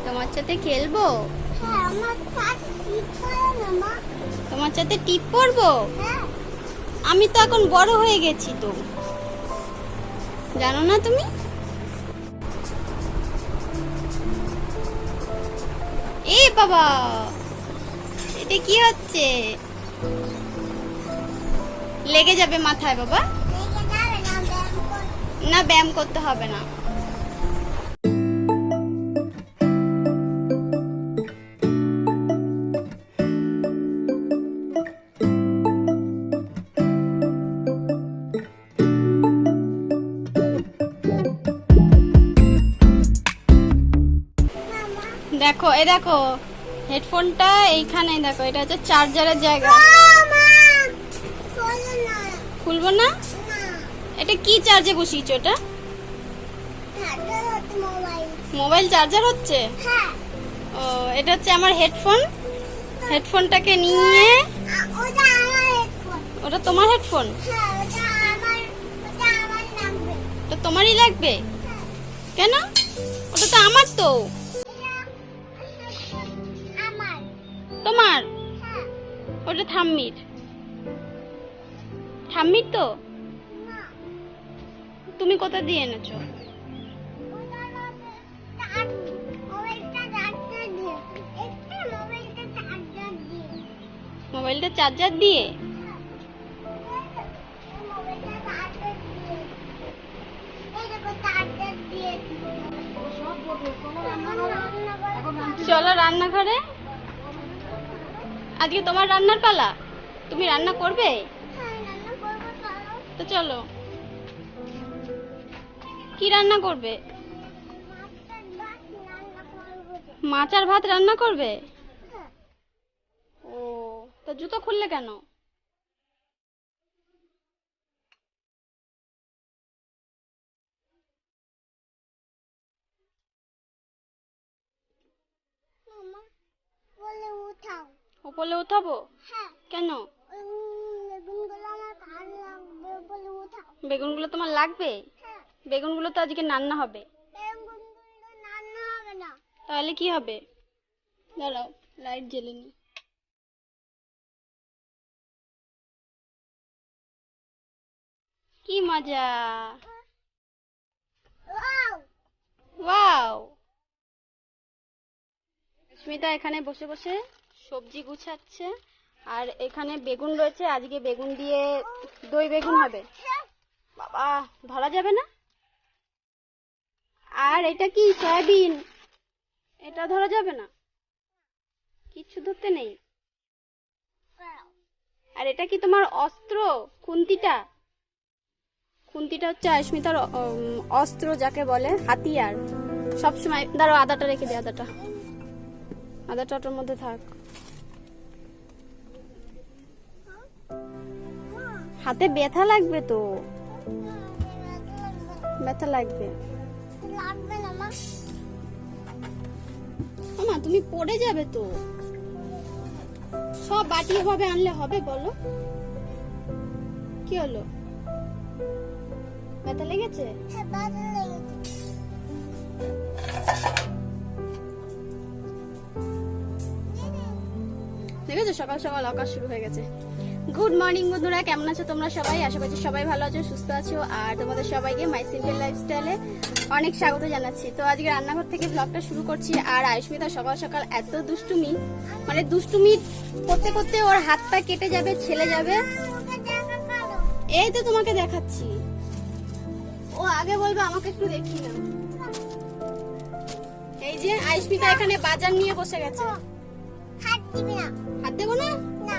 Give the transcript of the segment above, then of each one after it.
তোমার সাথে খেলবো? তোমার সাথে টিপ পড়বো? আমি তো এখন বড় হয়ে গেছি, তো জানো না তুমি? এ বাবা, এটা কি হচ্ছে? লেগে যাবে মাথায় বাবা। না, ব্যায়াম করতে হবে না। দেখো, এই দেখো হেডফোনটা এইখানে, দেখো এটা হচ্ছে চার্জারের জায়গা। খুলবো না? এটা কি চার্জে বসিয়েছো? এটা মোবাইল চার্জার হচ্ছে? ও, এটা হচ্ছে আমার হেডফোন। হেডফোনটাকে নিয়ে, ওটা তোমার হেডফোন? ওটা তোমারই লাগবে কেন? ওটা তো আমার। তো তোমার? ওটা ঠাম্মির। ঠাম্মির তো? তুমি কোথা দিয়ে এনেছো? মোবাইলটা চার্জার দিয়ে? চলো রান্নাঘরে। আজকে তোমার রান্নার পালা, তুমি রান্না করবে? তো চলো। কি রান্না করবে? মাছ আর ভাত রান্না করবে? ও, তো জুতো খুললে কেন? উপরে উঠাবো? কেন? বেগুনগুলো তোমার লাগবে? বেগুনগুলো তো আজকে রান্না হবে। তাহলে কি হবে? দাঁড়াও, লাইট জ্বেলে নি। কি মজা! ওয়াও! স্মিতা এখানে বসে বসে সবজি গুছাচ্ছে, আর এখানে বেগুন রয়েছে। আজকে বেগুন দিয়ে দই বেগুন হবে। বাবা, ধরা যাবে না। আর এটা কি সয়াবিন? এটা ধরা যাবে না, কিচ্ছু ধরতে নেই। আর এটা কি তোমার অস্ত্র? খুন্তিটা? খুন্তিটা হচ্ছে আয়স্মিতার অস্ত্র, যাকে বলে হাতিয়ার। সবসময়। দাঁড়াও, আদাটা রেখে দে। আদাটা ওটার মধ্যে থাক। হাতে ব্যথা লাগবে তো। ব্যথা লাগবে মা, তুমি পড়ে যাবে তো। সব বাটি ভাবে আনলে হবে? বলো, কি হলো? ব্যথা লেগেছে? দেখেছো, সকাল সকাল আকাশ শুরু হয়ে গেছে। গুড মর্নিং বন্ধুরা, কেমন আছো তোমরা সবাই? আশা করছি সবাই ভালো আছো, সুস্থ আছো। আর তোমাদের সবাইকে মাই সিম্পল লাইফস্টাইলে অনেক স্বাগত জানাচ্ছি। তো আজকে রান্নাঘর থেকে ব্লগটা শুরু করছি। আর আয়ুষ্মিতা সকাল সকাল এত দুষ্টুমি, মানে দুষ্টুমি করতে করতে ওর হাত পা কেটে যাবে, ছেলে যাবে। এই তো তোমাকে দেখাচ্ছি। ও আগে বলবে আমাকে একটু দেখি না। এই যে আয়ুষ্মিতা এখানে বাজার নিয়ে বসে গেছে। হাত দিবি না। হাত দেবো না? না,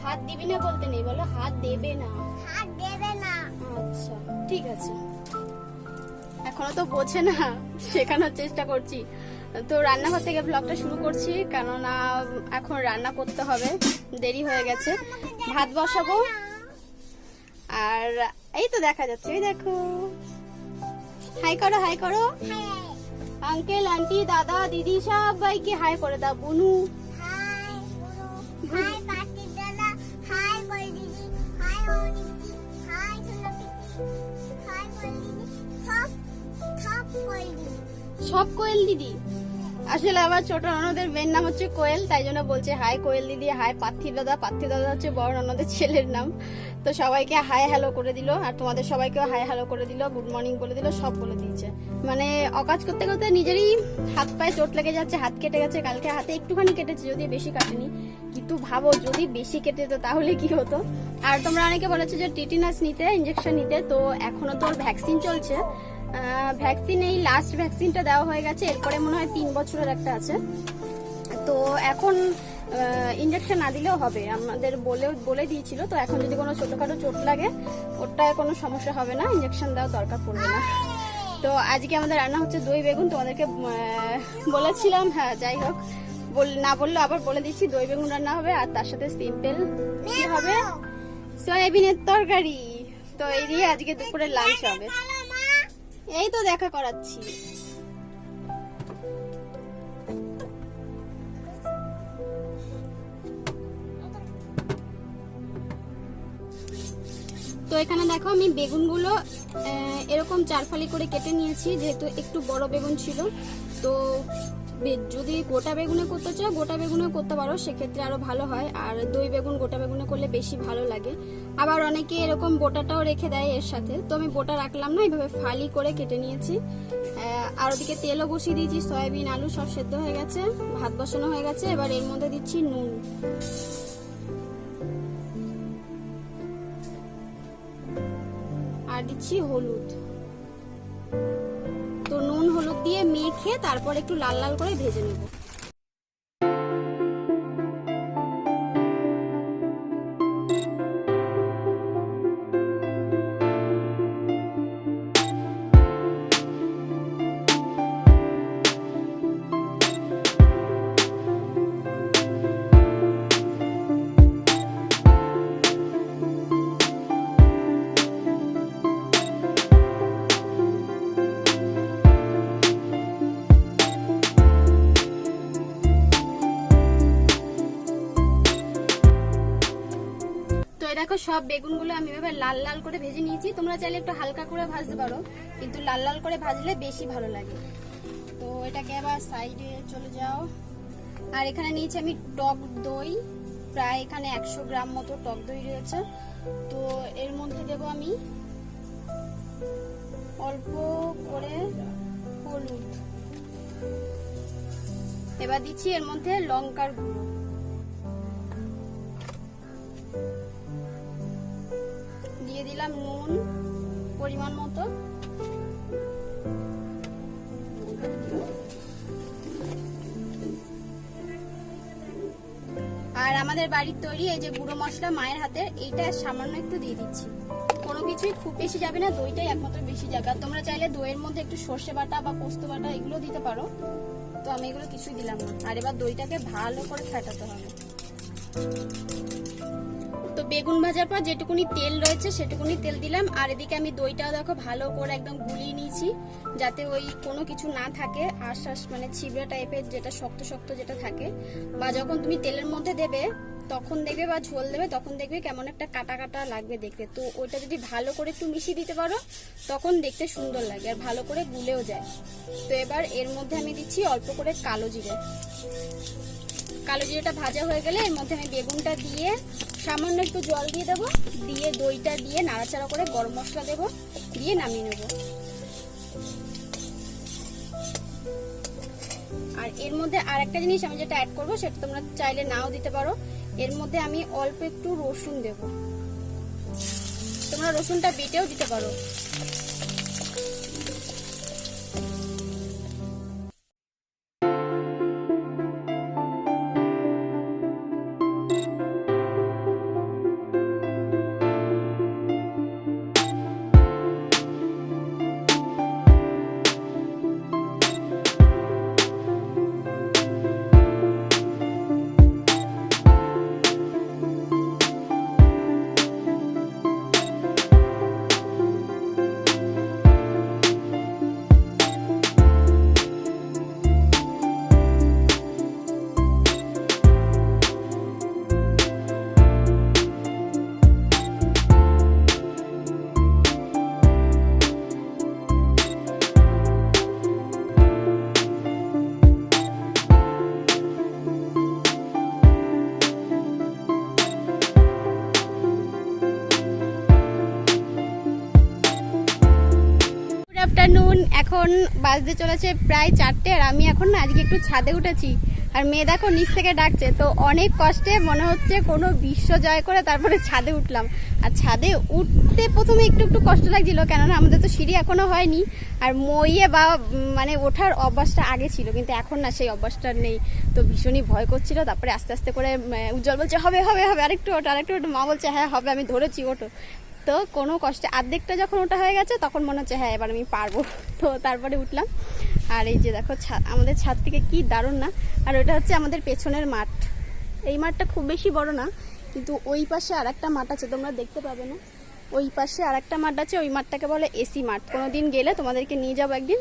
হাত দিবি না বলতে নেই, বলো হাত দেবে না। হাত দেবে না। আচ্ছা ঠিক আছে। এখনো তো বোঝে না, শেখানোর চেষ্টা করছি। তো রান্নাঘর থেকে ব্লগটা শুরু করছি, কেননা এখন রান্না করতে হবে, দেরি হয়ে গেছে। ভাত বসাবো। আর এই তো দেখা যাচ্ছে, এই দেখো। হাই করো, হাই করো। আঙ্কেল আন্টি দাদা দিদি সবাইকে হাই করে দাও। বুনু সব কোয়েল দিদি। আসলে আমার ছোট ননদের মেয়ের নাম হচ্ছে কোয়েল, তাই জন্য বলছে হাই কোয়েল দিদি, হাই পার্থিব দাদা। পার্থিব দাদা হচ্ছে বড় ননদের ছেলের নাম। তো সবাইকে হাই হ্যালো করে দিল, আর তোমাদের সবাইকেও হাই হ্যালো করে দিল, গুড মর্নিং বলে দিল, সব বলে দিয়েছে। মানে অকাজ করতে করতে নিজেরই হাত পায়ে চোট লেগে যাচ্ছে, হাত কেটে গেছে। কালকে হাতে একটুখানি কেটেছে, যদি বেশি কাটেনি, কিন্তু ভাবো যদি বেশি কেটে যেত তাহলে কি হতো। আর তোমরা অনেকে বলেছো যে টিটিনাস নিতে, ইঞ্জেকশন নিতে, তো এখনো তো ভ্যাকসিন চলছে। ভ্যাকসিন এই লাস্ট ভ্যাকসিনটা দেওয়া হয়ে গেছে, এরপরে মনে হয় 3 বছরের একটা আছে। তো এখন ইঞ্জেকশন না দিলেও হবে, আমাদের বলে দিয়েছিল। তো এখন যদি কোনো ছোটখাটো চোট লাগে ওটায় কোনো সমস্যা হবে না, ইঞ্জেকশন দেওয়ার দরকার পড়বে না। তো আজকে আমাদের রান্না হচ্ছে দই বেগুন, তোমাদেরকে বলেছিলাম। হ্যাঁ যাই হোক, না বললো আবার বলে দিচ্ছি, দই বেগুন রান্না হবে, আর তার সাথে সিম্পল কি হবে, সয়াবিনের তরকারি। তো এই দিয়ে আজকে দুপুরে লাঞ্চ হবে। এই তো দেখা করাচ্ছি। তো এখানে দেখো আমি বেগুনগুলো এরকম 4 ফালি করে কেটে নিয়েছি, যেহেতু একটু বড় বেগুন ছিল। তো যদি গোটা বেগুনে করতে চাও গোটা বেগুনে করতে পারো, সেক্ষেত্রে আরো ভালো হয়। আর দই বেগুন গোটা বেগুনে করলে বেশি ভালো লাগে। আবার অনেকে এরকম বোটাটাও রেখে দেয় এর সাথে, তো আমি বোটা রাখলাম না, এইভাবে ফালি করে কেটে নিয়েছি। আর ওদিকে তেলও বসিয়ে দিয়েছি, সয়াবিন আলু সব সেদ্ধ হয়ে গেছে, ভাত বসানো হয়ে গেছে। এবার এর মধ্যে দিচ্ছি নুন, আর দিচ্ছি হলুদ। তো নুন হলুদ দিয়ে মেখে তারপর একটু লাল লাল করে ভেজে নেব। দেখো সব বেগুনগুলো আমি এভাবে লাল লাল করে ভেজে নিয়েছি। তোমরা চাইলে একটু হালকা করে ভাজতে পারো, কিন্তু লাল লাল করে ভাজলে বেশি ভালো লাগে। তো এটাকে আবার সাইডে চলে যাও। আর এখানে নিয়েছি আমি টক দই, প্রায় এখানে 100 গ্রাম মতো টক দই রয়েছে। তো এর মধ্যে দেব আমি অল্প করে হলুদ, এবার দিচ্ছি এর মধ্যে লঙ্কার গুঁড়ো, দিয়ে দিলাম নুন পরিমাণ মতো, আর আমাদের বাড়ির তৈরি এই যে গুঁড়ো মশলা মায়ের হাতের, এইটা সামান্য একটু দিয়ে দিচ্ছি। কোনো কিছুই খুব বেশি যাবে না, দইটাই একমাত্র বেশি যাবে। আর তোমরা চাইলে দইয়ের মধ্যে একটু সর্ষে বাটা বা পোস্ত বাটা এগুলো দিতে পারো, তো আমি এগুলো কিছুই দিলাম না। আর এবার দইটাকে ভালো করে ফেটাতে হবে। তো বেগুন ভাজার পর যেটুকুনি তেল রয়েছে সেটুকুনি তেল দিলাম। আর এদিকে আমি দইটাও দেখো ভালো করে একদম গুলিয়ে নিয়েছি, যাতে ওই কোনো কিছু না থাকে, আশ্বাস মানে ছিবড়া টাইপের যেটা শক্ত শক্ত যেটা থাকে, বা যখন তুমি তেলের মধ্যে দেবে তখন দেখবে, বা ঝোল দেবে তখন দেখবে কেমন একটা কাটা কাটা লাগবে দেখতে। তো ওইটা যদি ভালো করে একটু মিশিয়ে দিতে পারো তখন দেখতে সুন্দর লাগে, আর ভালো করে গুলেও যায়। তো এবার এর মধ্যে আমি দিচ্ছি অল্প করে কালো জিরে। কালো জিরেটা ভাজা হয়ে গেলে এর মধ্যে আমি বেগুনটা দিয়ে সামান্য একটু জল দিয়ে দেবো, দিয়ে দইটা দিয়ে নাড়াচাড়া করে গরম মশলা দেবো, দিয়ে নামিয়ে নেব। আর এর মধ্যে আর একটা জিনিস আমি যেটা অ্যাড করবো, সেটা তোমরা চাইলে নাও দিতে পারো, এর মধ্যে আমি অল্প একটু রসুন দেব। তোমরা রসুনটা বেটেও দিতে পারো। আফটারনুন, এখন বাজতে চলেছে প্রায় 4টে, আর আমি এখন না আজকে একটু ছাদে উঠেছি। আর মেয়ে দেখো নিচ থেকে ডাকছে, তো অনেক কষ্টে মনে হচ্ছে কোনো বিশ্ব জয় করে তারপরে ছাদে উঠলাম। আর ছাদে উঠতে প্রথমে একটু একটু কষ্ট লাগছিল, কেননা আমাদের তো সিঁড়ি এখনো হয়নি, আর মইয়ে বা মানে ওঠার অভ্যাসটা আগে ছিল, কিন্তু এখন না সেই অভ্যাসটা নেই, তো ভীষণই ভয় করছিল। তারপরে আস্তে আস্তে করে উজ্জ্বল বলছে হবে হবে হবে, আরেকটু ওঠো আরেকটু ওঠো, মা বলছে হ্যাঁ হবে, আমি ধরেছি ওঠো। তো কোনো কষ্টে অর্ধেকটা যখন ওটা হয়ে গেছে তখন মনে হচ্ছে হ্যাঁ এবার আমি পারবো, তো তারপরে উঠলাম। আর এই যে দেখো আমাদের ছাদ থেকে কি দারুণ না। আর ওটা হচ্ছে আমাদের পেছনের মাঠ। এই মাঠটা খুব বেশি বড় না, কিন্তু ওই পাশে আর একটা মাঠ আছে, তোমরা দেখতে পাবে না, ওই পাশে আর একটা মাঠ আছে, ওই মাঠটাকে বলে এসি মাঠ। কোনোদিন গেলে তোমাদেরকে নিয়ে যাবো একদিন।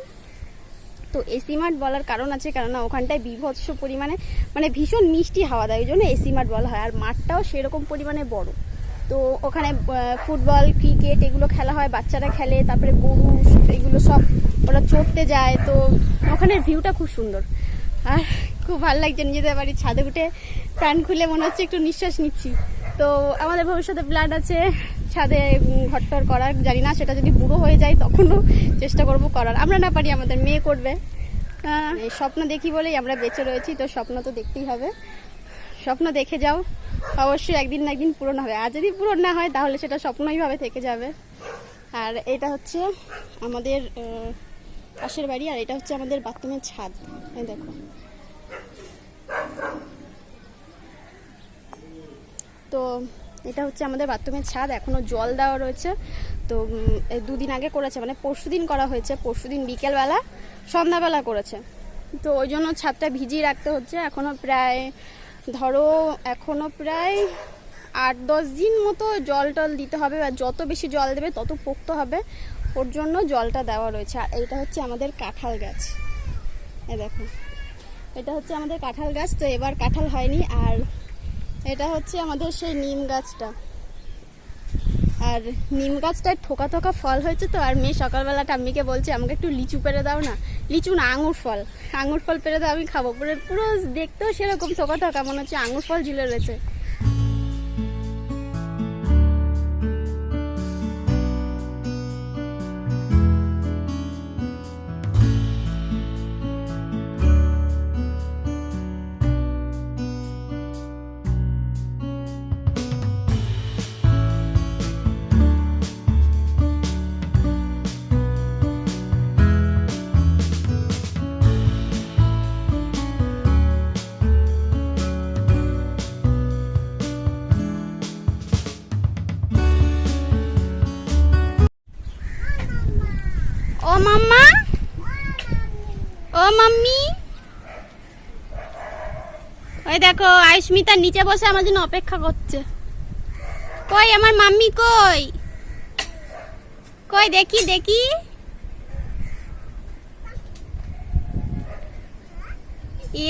তো এসি মাঠ বলার কারণ আছে, কেননা ওখানটায় বিভৎস পরিমাণে মানে ভীষণ মিষ্টি হাওয়া দেয়, ওই জন্য এসি মাঠ বলা হয়। আর মাঠটাও সেরকম পরিমাণে বড়, তো ওখানে ফুটবল ক্রিকেট এগুলো খেলা হয়, বাচ্চারা খেলে, তারপরে গরু এগুলো সব ওরা চড়তে যায়, তো ওখানের ভিউটা খুব সুন্দর। আর খুব ভালো লাগছে নিজেদের বাড়ির ছাদে উঠে, প্রাণ খুলে মনে হচ্ছে একটু নিঃশ্বাস নিচ্ছি। তো আমাদের ভবিষ্যতে প্ল্যান আছে ছাদে ঘরটর করার, জানি না সেটা যদি বুড়ো হয়ে যায় তখনও চেষ্টা করব করার। আমরা না পারি, আমাদের মেয়ে করবে। স্বপ্ন দেখি বলেই আমরা বেঁচে রয়েছি, তো স্বপ্ন তো দেখতেই হবে। স্বপ্ন দেখে যাও, অবশ্যই একদিন না একদিন পূরণ হবে। আর যদি পূরণ না হয় তাহলে সেটা স্বপ্নই ভাবে থেকে যাবে। আর এটা হচ্ছে আমাদের পাশের বাড়ি, আর এটা হচ্ছে আমাদের বাথরুমের ছাদ। এই দেখো, তো এটা হচ্ছে আমাদের বাথরুমের ছাদ, এখনো জল দেওয়া রয়েছে। তো দুদিন আগে করেছে, মানে পরশুদিন করা হয়েছে, পরশুদিন বিকেলবেলা সন্ধ্যাবেলা করেছে, তো ওই জন্য ছাদটা ভিজিয়ে রাখতে হচ্ছে। এখনো প্রায় 8-10 দিন মতো জল টল দিতে হবে, আর যত বেশি জল দেবে তত পোক্ত হবে, ওর জন্য জলটা দেওয়া রয়েছে। আর এইটা হচ্ছে আমাদের কাঁঠাল গাছ, এই দেখো এটা হচ্ছে আমাদের কাঁঠাল গাছ, তো এবার কাঁঠাল হয়নি। আর এটা হচ্ছে আমাদের সেই নিম গাছটা, আর নিম গাছটায় থোকা থোকা ফল হয়েছে। তো আর মেয়ে সকালবেলা ঠাম্মিকে বলছে আমাকে একটু লিচু পেড়ে দাও না, লিচু না আঙুর ফল পেড়ে দাও, আমি খাবো। পুরো দেখতেও সেরকম থোকা থোকা, মনে হচ্ছে আঙুর ফল ঝুলে রয়েছে। ও মাম্মা, ও মাম্মি, ওই দেখো আয়ুষ্মিতা নিচে বসে আমার জন্য অপেক্ষা করছে। কই আমার মাম্মি, কই কই দেখি দেখি,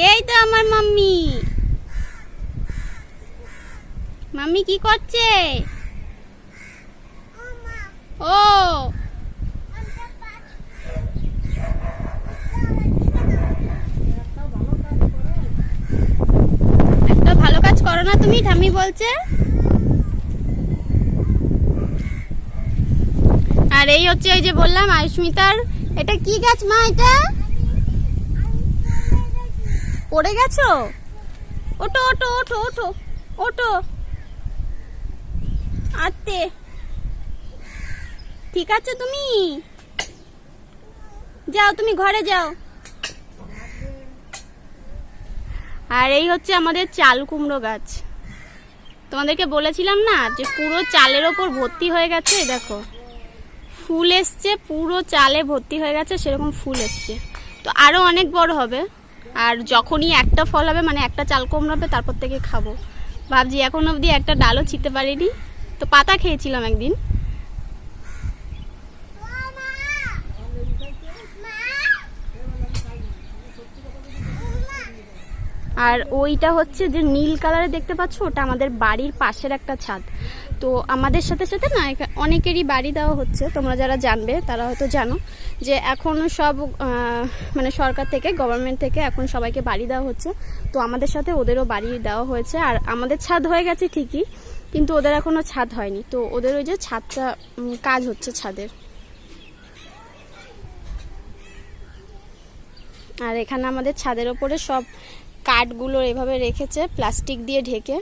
এই তো আমার মাম্মি। মাম্মি কি করছে? ও ভালো কাজ করো না তুমি, ঠাম্মি বলছে। আর এই হচ্ছে ওই যে বললাম আয়ুষ্মিতার, এটা কি গাছ মা? এটা পড়ে গেছো? ওঠো ওঠো ওঠো ওঠো ওঠো, আত্তে ঠিক আছে, তুমি যাও, তুমি ঘরে যাও। আর এই হচ্ছে আমাদের চাল কুমড়ো গাছ, তোমাদেরকে বলেছিলাম না যে পুরো চালের ওপর ভর্তি হয়ে গেছে, দেখো ফুল এসছে, পুরো চালে ভর্তি হয়ে গেছে, সেরকম ফুল এসছে। তো আরো অনেক বড় হবে, আর যখনই একটা ফল হবে মানে একটা চাল কুমড়ো হবে তারপর থেকে খাবো ভাবছি। এখন অবধি একটা ডালও ছিঁড়তে পারিনি, তো পাতা খেয়েছিলাম একদিন। আর ওইটা হচ্ছে যে নীল কালারে দেখতে পাচ্ছ, ওটা আমাদের বাড়ির পাশের একটা ছাদ। তো আমাদের সাথে সাথে না অনেকেরই বাড়ি দেওয়া হচ্ছে, তোমরা যারা জানবে তারা হয়তো জানো যে এখন সব মানে সরকার থেকে, গভর্নমেন্ট থেকে এখন সবাইকে বাড়ি দেওয়া হচ্ছে। তো আমাদের সাথে ওদেরও বাড়ি দেওয়া হয়েছে, আর আমাদের ছাদ হয়ে গেছে ঠিকই, কিন্তু ওদের এখনো ছাদ হয়নি। তো ওদের ওই যে ছাদটা কাজ হচ্ছে ছাদের। আর এখানে আমাদের ছাদের ওপরে সব কাঠগুলো এভাবে রেখেছে প্লাস্টিক দিয়ে ঢেকে।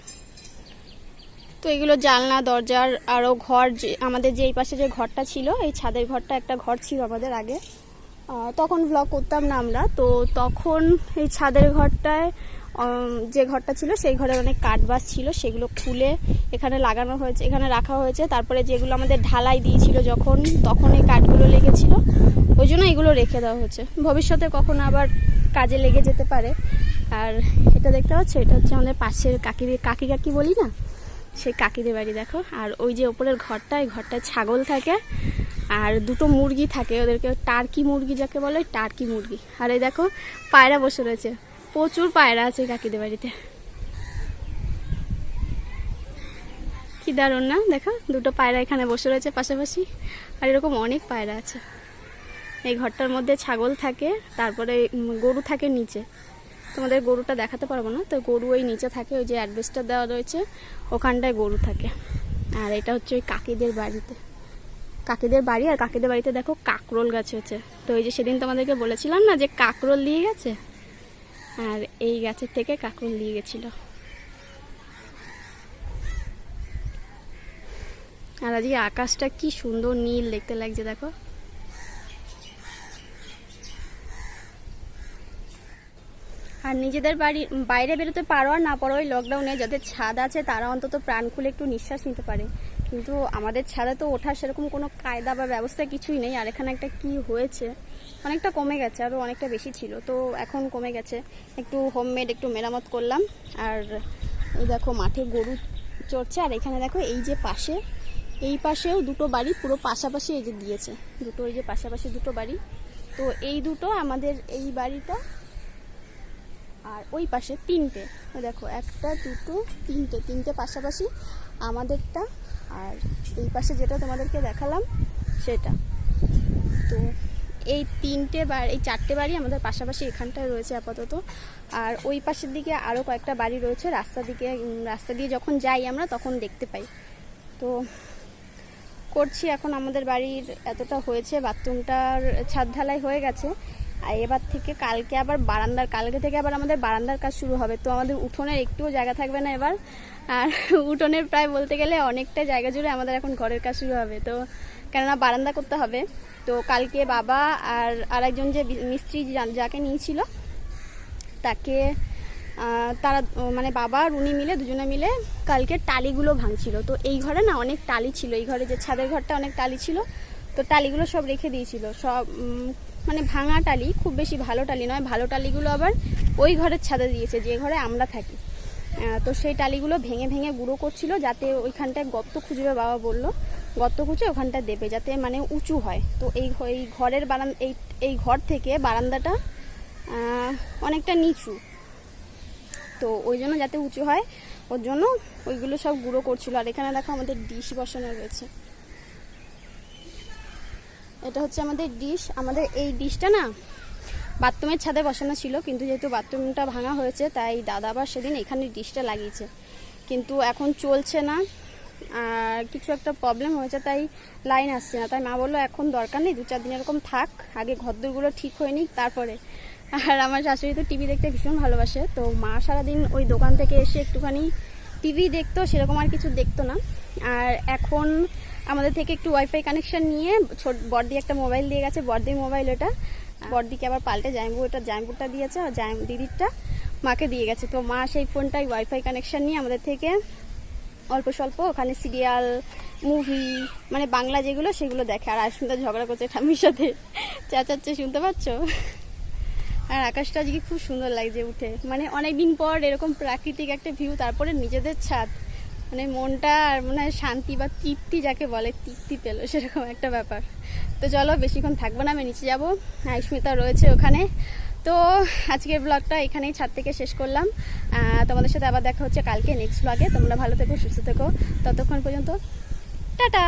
তো এগুলো জানলা দরজার আরও ঘর, আমাদের যে এই পাশে যে ঘরটা ছিল, এই ছাদের ঘরটা একটা ঘর ছিল আমাদের আগে, তখন ভ্লগ করতাম না আমরা। তো তখন এই ছাদের ঘরটায় যে ঘরটা ছিল সেই ঘরে অনেক কাঠ বাস ছিল, সেগুলো খুলে এখানে লাগানো হয়েছে, এখানে রাখা হয়েছে। তারপরে যেগুলো আমাদের ঢালাই দিয়েছিল যখন, তখন এই কাঠগুলো লেগেছিল, ওই জন্য এগুলো রেখে দেওয়া হয়েছে, ভবিষ্যতে কখনো আবার কাজে লেগে যেতে পারে। আর এটা দেখতে পাচ্ছ, এটা হচ্ছে আমাদের পাশের কাকি বলি না, সেই কাকিদের বাড়ি দেখো। আর ওই যে ওপরের ঘরটা, এই ঘরটায় ছাগল থাকে আর দুটো মুরগি থাকে, ওদেরকে টার্কি মুরগি যাকে বলে, টার্কি মুরগি। আর এই দেখো পায়রা বসে রয়েছে, প্রচুর পায়রা আছে কাকিদের বাড়িতে, কি দারুণ না? দেখো দুটো পায়রা এখানে বসে রয়েছে পাশাপাশি, আর এরকম অনেক পায়রা আছে। এই ঘরটার মধ্যে ছাগল থাকে, তারপরে গরু থাকে নিচে, তোমাদের গরুটা দেখাতে পারবো না, তো গরু ওই নিচে থাকে, ওই যে অ্যাডভেস্টার দেওয়া রয়েছে ওখানটায় গরু থাকে। আর এটা হচ্ছে ওই কাকিদের বাড়িতে, কাকিদের বাড়ি। আর কাকিদের বাড়িতে দেখো কাকরোল গাছ হয়েছে। তো এই যে সেদিন তোমাদেরকে বলেছিলাম না যে কাকরোল দিয়ে গেছে, আর এই গাছের থেকে কাকরোল দিয়ে গেছিল। আর আজকে আকাশটা কি সুন্দর নীল দেখতে লাগছে দেখো। আর নিজেদের বাড়ি বাইরে বেরোতে পারো আর না পারো, ওই লকডাউনে যাদের ছাদ আছে তারা অন্তত প্রাণ খুলে একটু নিঃশ্বাস নিতে পারে, কিন্তু আমাদের ছাদে তো ওঠার সেরকম কোনো কায়দা বা ব্যবস্থা কিছুই নেই। আর এখানে একটা কি হয়েছে, অনেকটা কমে গেছে, আরও অনেকটা বেশি ছিল, তো এখন কমে গেছে। একটু হোমমেড একটু মেরামত করলাম। আর এই দেখো মাঠে গরু চড়ছে। আর এখানে দেখো এই যে পাশে, এই পাশেও দুটো বাড়ি পুরো পাশাপাশি এই যে দিয়েছে, দুটো এই যে পাশাপাশি দুটো বাড়ি। তো এই দুটো আমাদের, এই বাড়িটা আর ওই পাশে তিনটে, দেখো একটা দুটো তিনটে পাশাপাশি আমাদেরটা, আর এই পাশে যেটা তোমাদেরকে দেখালাম সেটা। তো এই এই চারটে বাড়ি আমাদের পাশাপাশি এখানটায় রয়েছে আপাতত। আর ওই পাশের দিকে আরও কয়েকটা বাড়ি রয়েছে, রাস্তা দিয়ে যখন যাই আমরা তখন দেখতে পাই। তো করছি এখন, আমাদের বাড়ির এতটা হয়েছে, বাথরুমটার ছাদ ঢালাই হয়ে গেছে। আর এবার থেকে কালকে থেকে আবার আমাদের বারান্দার কাজ শুরু হবে। তো আমাদের উঠোনের একটুও জায়গা থাকবে না এবার। আর উঠোনের প্রায় বলতে গেলে অনেকটা জায়গা জুড়ে আমাদের এখন ঘরের কাজ শুরু হবে, তো কেননা বারান্দা করতে হবে। তো কালকে বাবা আর আরেকজন যে মিস্ত্রি যাকে নিয়েছিল তাকে, তারা মানে বাবা আর উনি মিলে, দুজনে মিলে কালকে টালিগুলো ভাঙছিল। তো এই ঘরে না অনেক টালি ছিল, এই ঘরে যে ছাদের ঘরটা অনেক টালি ছিল, তো টালিগুলো সব রেখে দিয়েছিল, সব মানে ভাঙা টালি, খুব বেশি ভালো টালি নয়, ভালো টালিগুলো আবার ওই ঘরের ছাদে দিয়েছে যে ঘরে আমরা থাকি। তো সেই টালিগুলো ভেঙে ভেঙে গুঁড়ো করছিল, যাতে ওইখানটায় গর্ত খুঁজবে, বাবা বললো গর্ত খুঁজে ওখানটা দেবে যাতে মানে উঁচু হয়। তো এই ঘরের এই ঘর থেকে বারান্দাটা অনেকটা নিচু, তো ওই জন্য যাতে উঁচু হয় ওর জন্য ওইগুলো সব গুঁড়ো করছিল। আর এখানে দেখো আমাদের ডিশ বসানো রয়েছে, এটা হচ্ছে আমাদের ডিশ। আমাদের এই ডিশটা না বাথরুমের ছাদে বসানো ছিল, কিন্তু যেহেতু বাথরুমটা ভাঙা হয়েছে তাই দাদা আবার সেদিন এখানে ডিশটা লাগিয়েছে, কিন্তু এখন চলছে না, আর কিছু একটা প্রবলেম হয়েছে তাই লাইন আসছে না। তাই মা বললো এখন দরকার নেই, 2-4 দিন এরকম থাক, আগে ঘরদোরগুলো ঠিক হয়ে নিক তারপরে। আর আমার শাশুড়ি তো টিভি দেখতে ভীষণ ভালোবাসে, তো মা সারাদিন ওই দোকান থেকে এসে একটুখানি টিভি দেখতো, সেরকম আর কিছু দেখতো না। আর এখন আমাদের থেকে একটু ওয়াইফাই কানেকশন নিয়ে বড়দি একটা মোবাইল দিয়ে গেছে, বড়দির মোবাইল ওটা, বড়দিকে আবার পাল্টে জামাইবুটা দিয়েছে, আর দিদিরটা মাকে দিয়ে গেছে। তো মা সেই ফোনটাই ওয়াইফাই কানেকশন নিয়ে আমাদের থেকে অল্প স্বল্প ওখানে সিরিয়াল, মুভি মানে বাংলা যেগুলো সেগুলো দেখে। আর আয়ুষ্মিতা ঝগড়া করছে ঠাম্মির সাথে, চেঁচাচ্ছে, শুনতে পাচ্ছ? আর আকাশটা আজকে খুব সুন্দর লাগছে উঠে, মানে অনেকদিন পর এরকম প্রাকৃতিক একটা ভিউ, তারপরে নিজেদের ছাদ, মানে মনটা আর মনে হয় শান্তি বা তৃপ্তি যাকে বলে, তৃপ্তি পেলো সেরকম একটা ব্যাপার। তো চলো বেশিক্ষণ থাকবো না, আমি নিচে যাবো, আয়ুষ্মিতা রয়েছে ওখানে। তো আজকের ব্লগটা এখানেই ছাদ থেকে শেষ করলাম। তোমাদের সাথে আবার দেখা হচ্ছে কালকে নেক্সট ব্লগে। তোমরা ভালো থেকো, সুস্থ থেকো, ততক্ষণ পর্যন্ত টাটা।